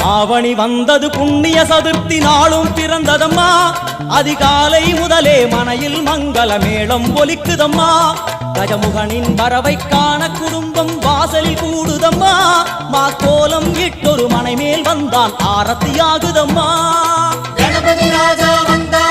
ஆவணி வந்தது புண்ணிய சதுர்த்தி நாளும் பிறந்ததம்மா அதிகாலை முதலே மனையில் மங்கள மேளம் ஒலிக்குதம்மா கஜமுகனின் வரவை காண குடும்பம் வாசலில் கூடுதம்மா மா கோலம் இட்டொரு மனை மேல் வந்தான் ஆரத்தியாகுதம்மா கணபதி ராஜா வந்தா